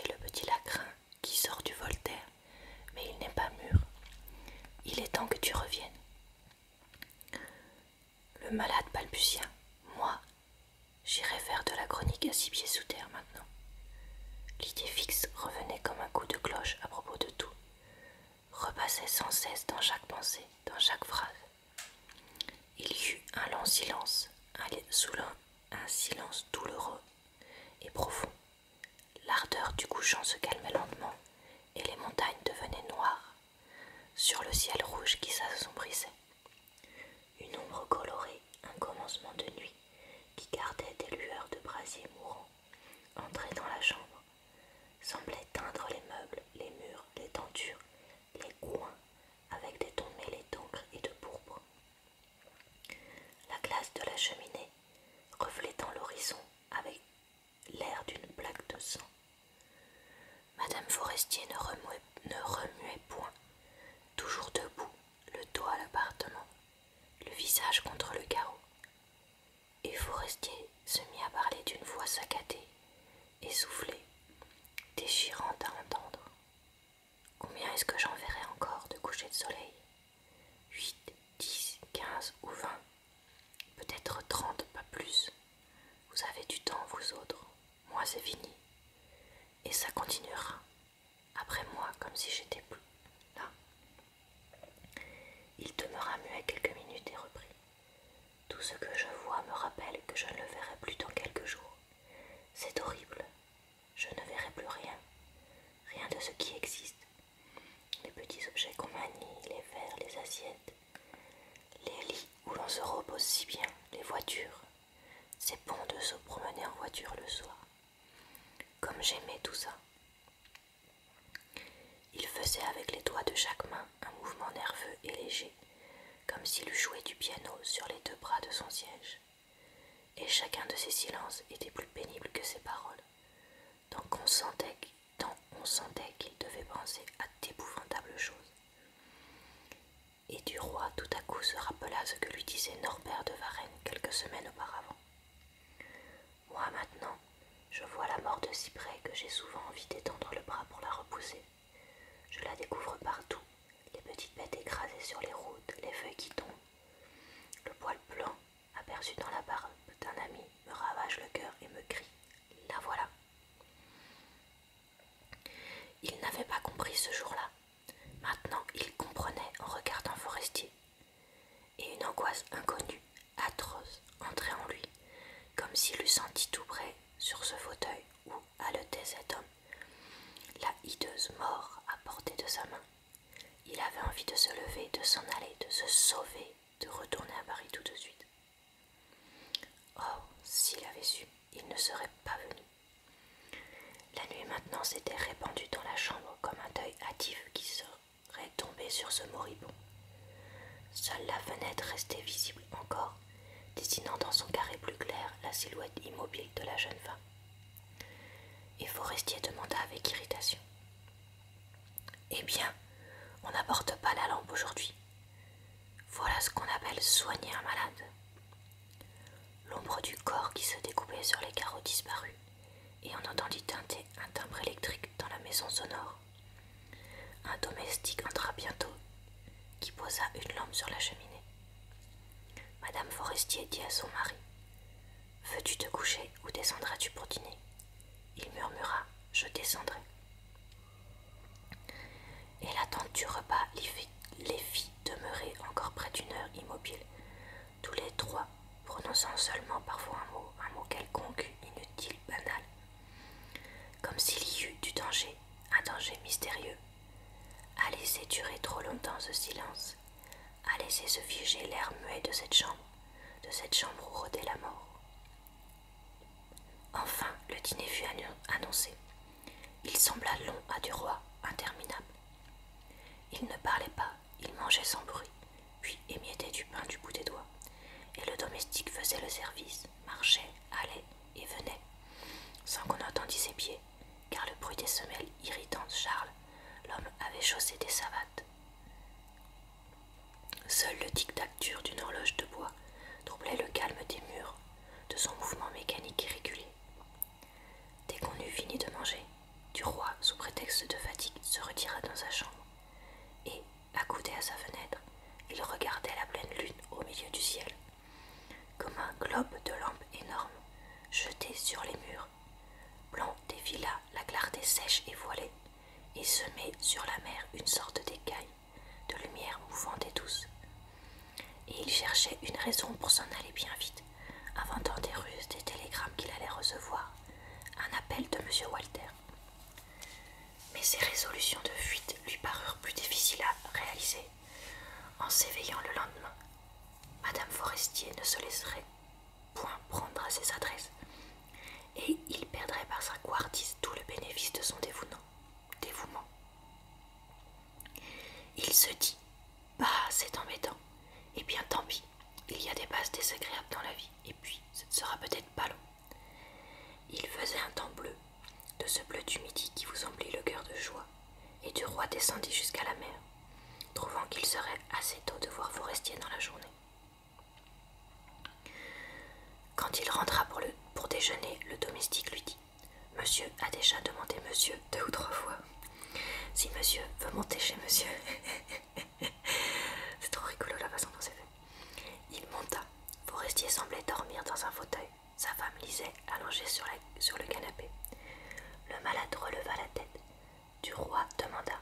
le petit Lacrin qui sort du Voltaire, mais il n'est pas mûr. Il est temps que tu reviennes. Le malade balbutia. Moi, j'irai faire de la chronique à 6 pieds sous terre maintenant. L'idée fixe revenait comme un coup de cloche à propos de tout, repassait sans cesse dans chaque pensée, dans chaque phrase. Il y eut un long silence, un silence douloureux et profond. L'ardeur du couchant se calmait lentement et les montagnes devenaient noires sur le ciel rouge qui s'assombrissait. Une ombre colorée, un commencement de nuit qui gardait des lueurs de brasier mourant, entrait dans la chambre, semblait teindre les meubles, les murs, les tentures, les coins avec des tons mêlés d'encre et de pourpre. La glace de la cheminée, reflétant l'horizon avec l'air d'une plaque de sang. Madame Forestier ne remuait point, toujours debout, le dos à l'appartement, le visage contre le carreau. Et Forestier se mit à parler d'une voix saccadée, essoufflée, déchirante à entendre. Combien est-ce que j'en verrai encore de coucher de soleil? 8, 10, 15 ou 20, peut-être 30, pas plus. Vous avez du temps, vous autres. Moi, c'est fini. Et ça continuera. Après moi, comme si j'étais plus là. Il demeura muet quelques minutes et reprit. Tout ce que je vois me rappelle que je ne le verrai plus dans quelques jours. C'est horrible. Je ne verrai plus rien. Rien de ce qui existe. Les petits objets qu'on manie, les verres, les assiettes, les lits où l'on se repose si bien, les voitures. C'est bon de se promener en voiture le soir. Comme j'aimais tout ça. Il faisait avec les doigts de chaque main un mouvement nerveux et léger, comme s'il eût joué du piano sur les 2 bras de son siège. Et chacun de ces silences était plus pénible que ses paroles, tant on sentait qu'il devait penser à d'épouvantables choses. Et du roi tout à coup se rappela ce que lui disait Norbert de Varenne quelques semaines auparavant. Moi maintenant, je vois la mort de si près que j'ai souvent envie d'étendre le bras pour la repousser. Je la découvre partout, les petites bêtes écrasées sur les routes, les feuilles qui tombent. Le poil blanc, aperçu dans la barbe d'un ami, me ravage le cœur et me crie « La voilà !» Il n'avait pas compris ce jour-là. Maintenant, il comprenait en regardant Forestier. Et une angoisse inconnue, atroce, entrait en lui, comme s'il eût senti tout près, sur ce fauteuil où haletait cet homme, la hideuse mort à portée de sa main. Il avait envie de se lever, de s'en aller, de se sauver, de retourner à Paris tout de suite. Oh, s'il avait su, il ne serait pas venu. La nuit maintenant s'était répandue dans la chambre comme un deuil hâtif qui serait tombé sur ce moribond. Seule la fenêtre restait visible encore, dessinant dans son carré plus clair la silhouette immobile de la jeune femme. Et Forestier demanda avec irritation. « Eh bien, on n'apporte pas la lampe aujourd'hui. Voilà ce qu'on appelle soigner un malade. » L'ombre du corps qui se découpait sur les carreaux disparut, et on entendit tinter un timbre électrique dans la maison sonore. Un domestique entra bientôt, qui posa une lampe sur la cheminée. Madame Forestier dit à son mari « Veux-tu te coucher ou descendras-tu pour dîner ?» Il murmura « Je descendrai. » Et l'attente du repas les fit demeurer encore près d'une heure immobiles, tous les 3, prononçant seulement parfois un mot quelconque, inutile, banal, comme s'il y eût du danger, un danger mystérieux, à laisser durer trop longtemps ce silence, à laisser se figer l'air muet de cette chambre où rôdait la mort. Enfin, le dîner fut annoncé. Il sembla long à du roi, interminable. Il ne parlait pas, il mangeait sans bruit, puis émiettait du pain du bout des doigts, et le domestique faisait le service, marchait, allait et venait, sans qu'on entendît ses pieds, car le bruit des semelles irritant Charles, l'homme avait chaussé des savates. Seul le tic-tac dur d'une horloge de bois troublait le calme des murs, de son mouvement mécanique irrégulier. Dès qu'on eut fini de manger, du roi solutions de fuite lui parurent plus difficiles à réaliser. En s'éveillant le lendemain, Madame Forestier ne se laisserait point prendre à ses adresses, et il perdrait par sa couardise tout le bénéfice de son dévouement. Il se dit: bah, c'est embêtant, et bien tant pis, il y a des passes désagréables dans la vie, et puis ce ne sera peut-être pas long. Il faisait un temps bleu, de ce bleu du midi qui vous emplit le cœur de joie, et du roi descendit jusqu'à la mer, trouvant qu'il serait assez tôt de voir Forestier dans la journée. Quand il rentra pour déjeuner, le domestique lui dit: Monsieur a déjà demandé monsieur 2 ou 3 fois. Si monsieur veut monter chez monsieur. C'est trop rigolo la façon dont c'est fait. Il monta. Forestier semblait dormir dans un fauteuil. Sa femme lisait, allongée sur le canapé. Le malade releva la tête. Du roi demanda: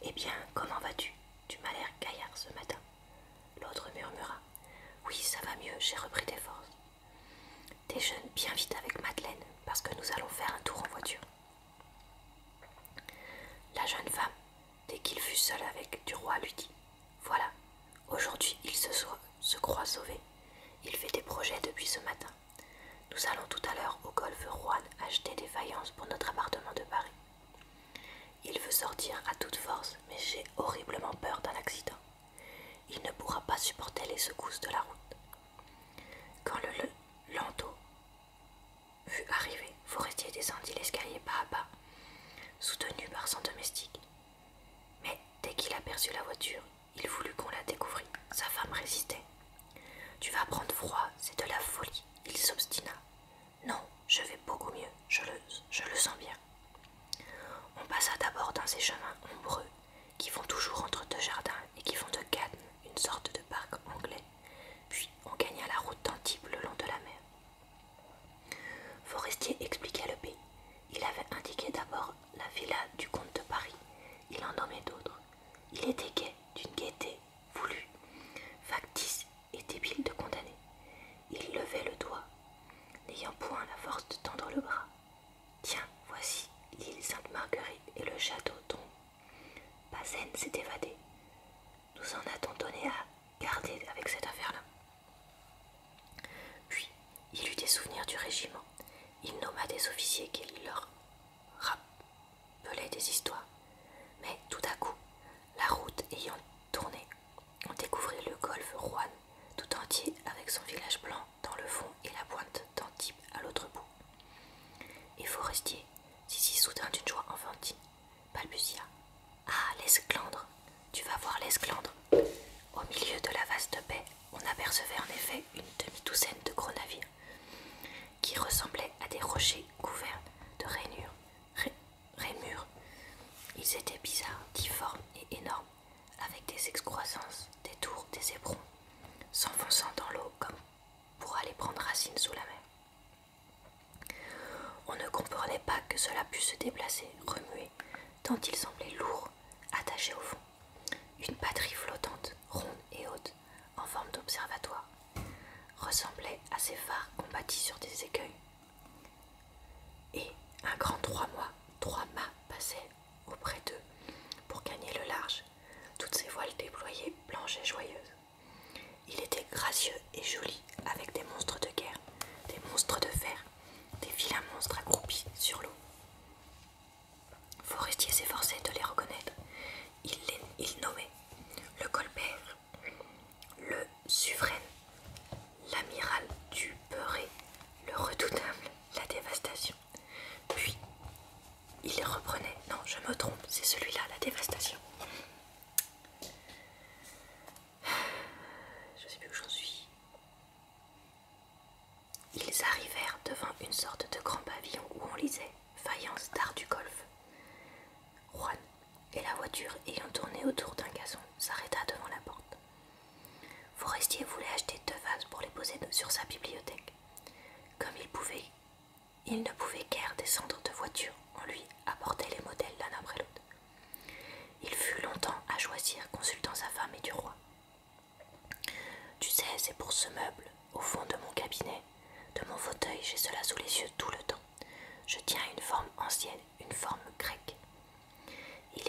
Eh bien, comment vas-tu? Tu m'as l'air gaillard ce matin. L'autre murmura: Oui, ça va mieux, j'ai repris des forces. Déjeune bien vite avec Madeleine, parce que nous allons faire un tour en voiture. La jeune femme, dès qu'il fut seul avec du roi, lui dit: Voilà, aujourd'hui il se croit sauvé. Il fait des projets depuis ce matin. Nous allons tout à l'heure au golfe Rouen acheter des faïences pour notre appartement de Paris. Il veut sortir à toute force, mais j'ai horriblement peur d'un accident. Il ne pourra pas supporter les secousses de la route. Quand le landau fut arrivé, Forestier descendit l'escalier pas à pas, soutenu par son domestique. Mais dès qu'il aperçut la voiture, il voulut qu'on la découvrît. Sa femme résistait. Tu vas prendre froid, c'est de la folie. Il s'obstina. Non, je vais beaucoup mieux, je le sens bien. On passa d'abord dans ces chemins ombreux qui vont toujours entre 2 jardins et qui font de Cannes une sorte de parc anglais. Puis on gagna la route d'Antibes le long de la mer. Forestier expliquait le pays. Il avait indiqué d'abord la villa du comte de Paris. Il en nommait d'autres. Il était gai, d'une gaieté voulue, factice et débile de condamner. Il levait le doigt, n'ayant point la force de tendre le bras. Tiens, voici l'île Sainte-Marguerite et le château dont Bazaine s'est évadé. Nous en a-t-on donné à garder avec cette affaire-là? Puis, il eut des souvenirs du régiment. Il nomma des officiers qui leur rappelaient des histoires. Mais tout à coup, la route ayant tourné, on découvrit le golfe Rouen tout entier avec son village blanc dans le fond et la pointe d'Antibes à l'autre bout. Et Forestier, si soudain d'une joie enfantine, balbutia: Ah, l'Esclandre! Tu vas voir l'Esclandre! Au milieu de la vaste baie, on apercevait en effet une demi-douzaine de gros navires qui ressemblaient à des rochers couverts de rainures. Ils étaient bizarres, difformes et énormes, avec des excroissances, des tours, des éperons, s'enfonçant dans l'eau comme pour aller prendre racine sous la mer. On ne comprenait pas que cela pût se déplacer, remuer, tant il semblait lourd, attaché au fond. Une batterie flottante, ronde et haute, en forme d'observatoire, ressemblait à ces phares qu'on bâtit sur des écueils. Et un grand 3 mâts passait auprès d'eux pour gagner le large, toutes ses voiles déployées, blanches et joyeuses. Il était gracieux et joli, avec des monstres de guerre, des monstres de fer, des vilains monstres accroupis sur l'eau. Forestier s'efforçait de les reconnaître. Il nommait le Colbert, le Suvrenne, l'amiral du Beurré, le redoutable, la dévastation. Puis, il reprenait. Non, je me trompe, c'est celui-là, la dévastation. Je sais plus où j'en suis. Ils arrivèrent devant une sorte de grand pavillon où on lisait faïence d'art du golfe Rouen, et la voiture, ayant tourné autour d'un gazon, s'arrêta devant la porte. Forestier voulait acheter 2 vases pour les poser sur sa bibliothèque. Comme il ne pouvait guère descendre de voiture, on lui apportait les modèles l'un après l'autre. Il fut longtemps à choisir, consultant sa femme et du roi. Tu sais, c'est pour ce meuble, au fond de mon cabinet, de mon fauteuil, j'ai cela sous les yeux tout le temps. Je tiens à une forme ancienne, une forme grecque. Il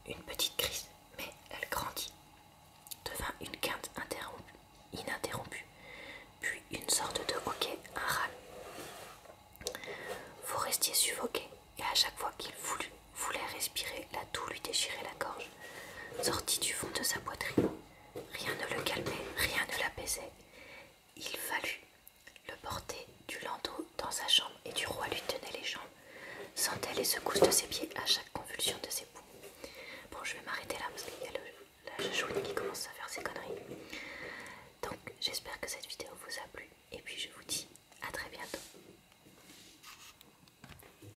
une petite crise, mais elle grandit, devint une quinte ininterrompue, puis une sorte de hoquet, un râle. Forestier suffoquait, et à chaque fois qu'il voulait respirer, la toux lui déchirait la gorge, sortit du fond de sa poitrine. Rien ne le calmait, rien ne l'apaisait. Il fallut le porter du landau dans sa chambre, et du roi lui tenait les jambes, sentait les secousses de ses pieds à chaque convulsion de ses poumons. Bon, je vais m'arrêter là parce qu'il y a la jaune qui commence à faire ses conneries.